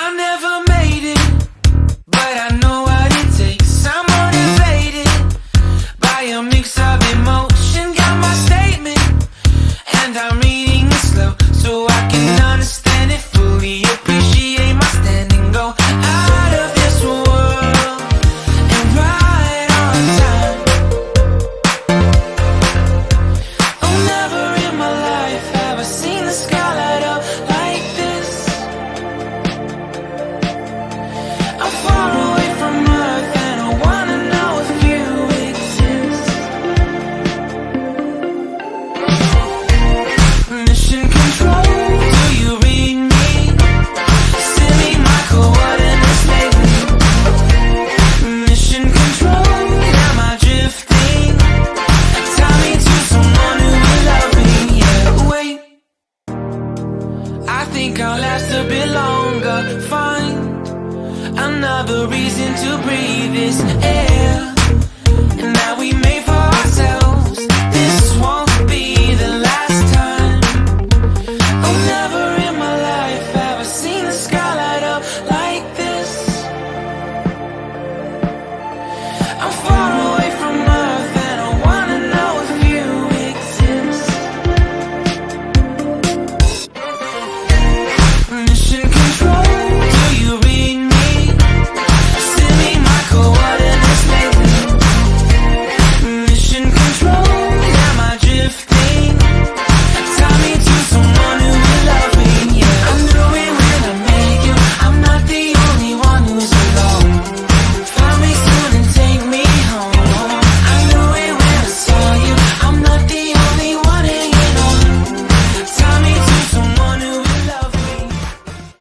I never made it, but I know what it takes. I'm motivated by a mix of emotion. Got my statement, and I'm reading it slow so I can understand it fully. Appreciate my standing, go out of this world and right on time. Oh, never in my life have I seen the sky light up like this. I'm far away from Earth and I wanna know if you exist. Mission control, do you read me? Send me my coordinates lately. Mission control, am I drifting? Tie me to someone who will love me. Yeah, wait, I think I'll last a bit longer. Find another reason to breathe this air, and now we may